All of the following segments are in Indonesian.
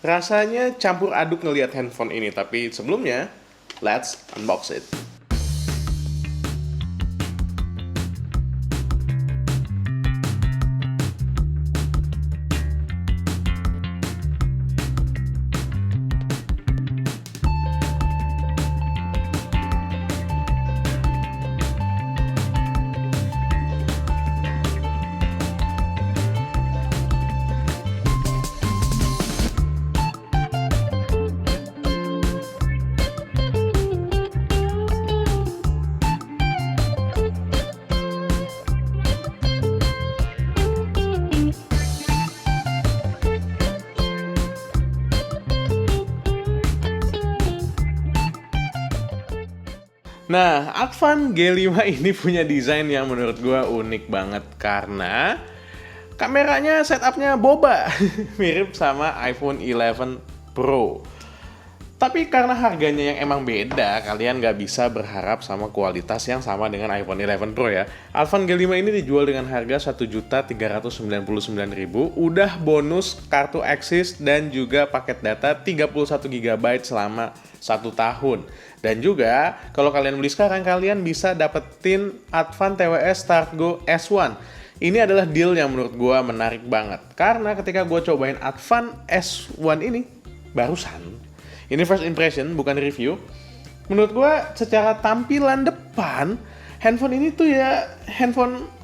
Rasanya campur aduk ngelihat handphone ini, tapi sebelumnya, let's unbox it. Nah, Advan G5 ini punya desain yang menurut gue unik banget karena kameranya setupnya boba, mirip sama iPhone 11 Pro. Tapi karena harganya yang emang beda, kalian nggak bisa berharap sama kualitas yang sama dengan iPhone 11 Pro ya. Advan G5 ini dijual dengan harga Rp1.399.000, udah bonus kartu Axis dan juga paket data 31 GB selama 1 tahun. Dan juga, kalau kalian beli sekarang, kalian bisa dapetin Advan TWS Start Go S1. Ini adalah deal yang menurut gue menarik banget. Karena ketika gue cobain Advan S1 ini, barusan, ini first impression, bukan review. Menurut gue, secara tampilan depan, handphone ini tuh ya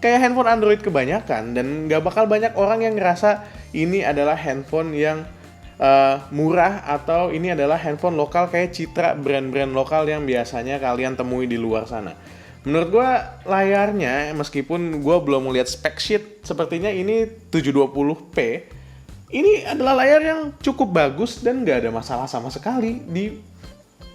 kayak handphone Android kebanyakan. Dan gak bakal banyak orang yang ngerasa ini adalah handphone yang murah atau ini adalah handphone lokal kayak citra brand-brand lokal yang biasanya kalian temui di luar sana. Menurut gue layarnya, meskipun gue belum melihat spec sheet, sepertinya ini 720p. Ini adalah layar yang cukup bagus dan gak ada masalah sama sekali di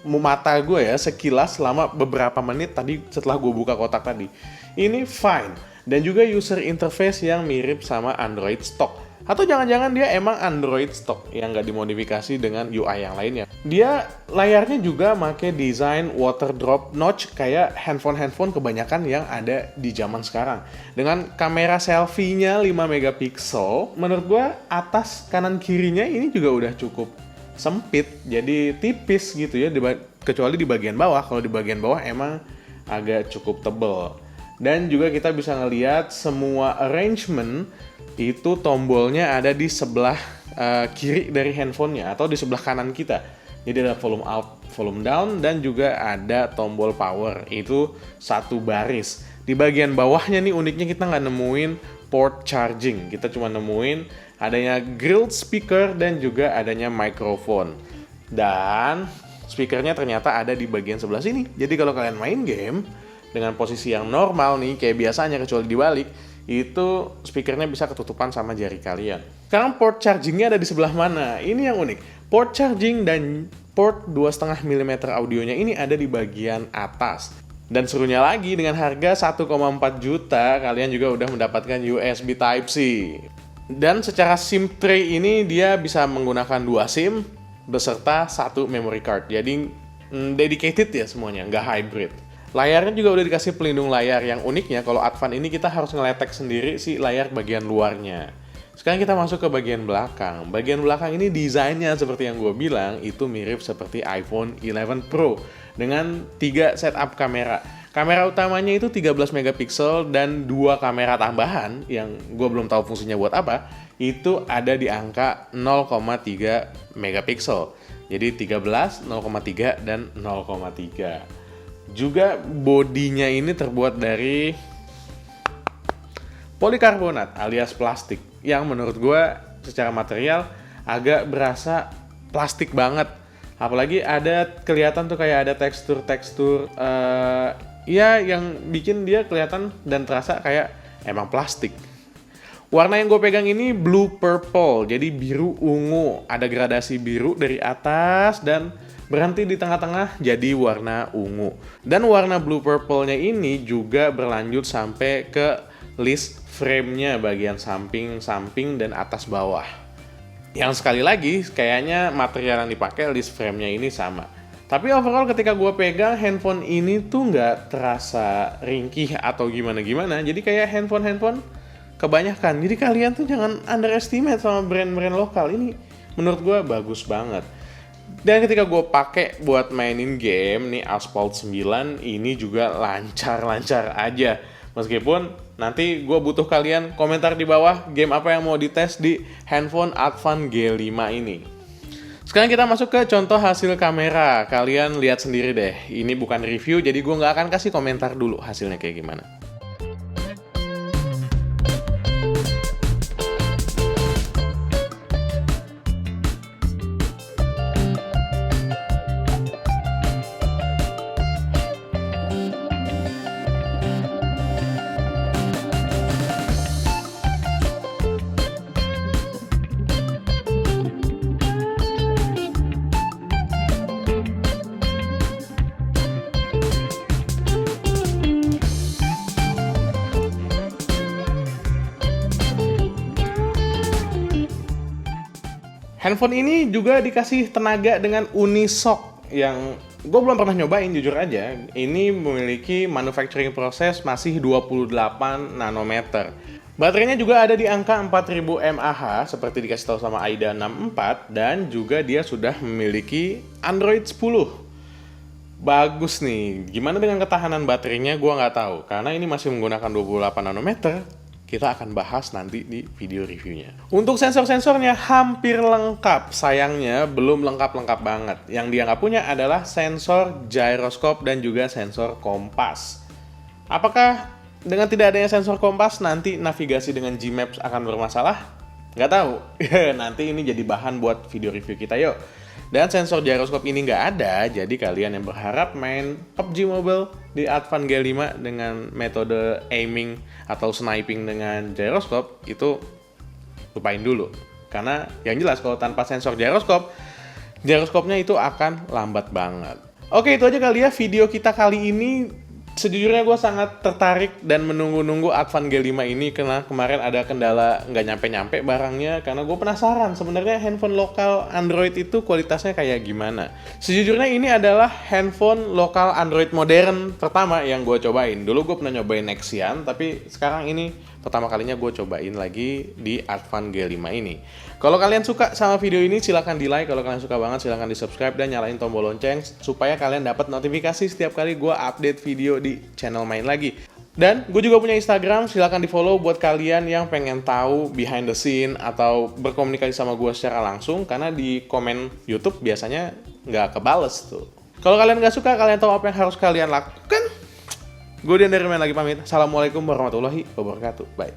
mata gue ya, sekilas selama beberapa menit tadi setelah gue buka kotak tadi. Ini fine. Dan juga user interface yang mirip sama Android stock. Atau jangan-jangan dia emang Android stock yang nggak dimodifikasi dengan UI yang lainnya. Dia layarnya juga pakai desain water drop notch kayak handphone kebanyakan yang ada di zaman sekarang. Dengan kamera selfie-nya 5 megapiksel, menurut gua atas kanan kirinya ini juga udah cukup sempit, jadi tipis gitu ya, kecuali di bagian bawah. Kalau di bagian bawah emang agak cukup tebel. Dan juga kita bisa ngelihat semua arrangement itu tombolnya ada di sebelah kiri dari handphonenya atau di sebelah kanan kita. Jadi ada volume up, volume down, dan juga ada tombol power. Itu satu baris. Di bagian bawahnya nih uniknya kita nggak nemuin port charging. Kita cuma nemuin adanya grilled speaker dan juga adanya microphone. Dan speakernya ternyata ada di bagian sebelah sini. Jadi kalau kalian main game dengan posisi yang normal nih, kayak biasanya kecuali dibalik, itu speakernya bisa ketutupan sama jari kalian. Sekarang port chargingnya ada di sebelah mana? Ini yang unik. Port charging dan port 2,5 mm audionya ini ada di bagian atas. Dan serunya lagi, dengan harga 1,4 juta, kalian juga udah mendapatkan USB Type-C. Dan secara SIM tray ini dia bisa menggunakan 2 SIM beserta 1 memory card. Jadi dedicated ya semuanya, nggak hybrid. Layarnya juga udah dikasih pelindung layar. Yang uniknya kalau Advan ini kita harus ngeletek sendiri si layar bagian luarnya. Sekarang kita masuk ke bagian belakang. Bagian belakang ini desainnya seperti yang gue bilang, itu mirip seperti iPhone 11 Pro dengan 3 setup kamera. Kamera utamanya itu 13 megapiksel dan 2 kamera tambahan yang gue belum tahu fungsinya buat apa. Itu ada di angka 0,3 megapiksel. Jadi 13, 0,3 dan 0,3. Juga bodinya ini terbuat dari polikarbonat alias plastik yang menurut gue secara material agak berasa plastik banget. Apalagi ada kelihatan tuh kayak ada tekstur-tekstur ya yang bikin dia kelihatan dan terasa kayak emang plastik. Warna yang gue pegang ini blue purple, jadi biru ungu. Ada gradasi biru dari atas dan berhenti di tengah-tengah jadi warna ungu. Dan warna blue purple-nya ini juga berlanjut sampai ke list frame-nya bagian samping dan atas bawah. Yang sekali lagi kayaknya material yang dipakai list frame-nya ini sama. Tapi overall ketika gue pegang handphone ini tuh nggak terasa ringkih atau gimana-gimana. Jadi kayak handphone kebanyakan. Jadi kalian tuh jangan underestimate sama brand-brand lokal. Ini menurut gue bagus banget. Dan ketika gue pakai buat mainin game nih Asphalt 9, ini juga lancar-lancar aja. Meskipun nanti gue butuh kalian komentar di bawah game apa yang mau dites di handphone Advan G5 ini. Sekarang kita masuk ke contoh hasil kamera. Kalian lihat sendiri deh. Ini bukan review, jadi gue nggak akan kasih komentar dulu hasilnya kayak gimana. Handphone ini juga dikasih tenaga dengan Unisoc yang gue belum pernah nyobain jujur aja. Ini memiliki manufacturing proses masih 28 nanometer. Baterainya juga ada di angka 4000 mAh seperti dikasih tahu sama AIDA 64 dan juga dia sudah memiliki Android 10. Bagus nih. Gimana dengan ketahanan baterainya gue nggak tahu karena ini masih menggunakan 28 nanometer. Kita akan bahas nanti di video reviewnya. Untuk sensor-sensornya hampir lengkap. Sayangnya belum lengkap-lengkap banget. Yang dia nggak punya adalah sensor gyroscope dan juga sensor kompas. Apakah dengan tidak adanya sensor kompas nanti navigasi dengan Gmaps akan bermasalah? Nggak tahu. Nanti ini jadi bahan buat video review kita yuk. Dan sensor gyroscope ini nggak ada, jadi kalian yang berharap main PUBG Mobile di Advan G5 dengan metode aiming atau sniping dengan gyroscope, itu lupain dulu. Karena yang jelas kalau tanpa sensor gyroscope, gyroscope-nya itu akan lambat banget. Oke, itu aja kali ya video kita kali ini. Sejujurnya gue sangat tertarik dan menunggu-nunggu Advan G5 ini karena kemarin ada kendala nggak nyampe-nyampe barangnya karena gue penasaran sebenarnya handphone lokal Android itu kualitasnya kayak gimana. Sejujurnya ini adalah handphone lokal Android modern pertama yang gue cobain. Dulu gue pernah nyobain Nexian, tapi sekarang ini pertama kalinya gue cobain lagi di Advan G5 ini. Kalau kalian suka sama video ini silahkan di like, kalau kalian suka banget silahkan di subscribe dan nyalain tombol lonceng supaya kalian dapat notifikasi setiap kali gue update video di channel Main Lagi. Dan gue juga punya Instagram, silahkan di follow buat kalian yang pengen tahu behind the scene atau berkomunikasi sama gue secara langsung karena di komen YouTube biasanya nggak kebales tuh. Kalau kalian nggak suka, kalian tahu apa yang harus kalian lakukan? Gue Dian dari Main Lagi pamit. Assalamualaikum warahmatullahi wabarakatuh. Bye.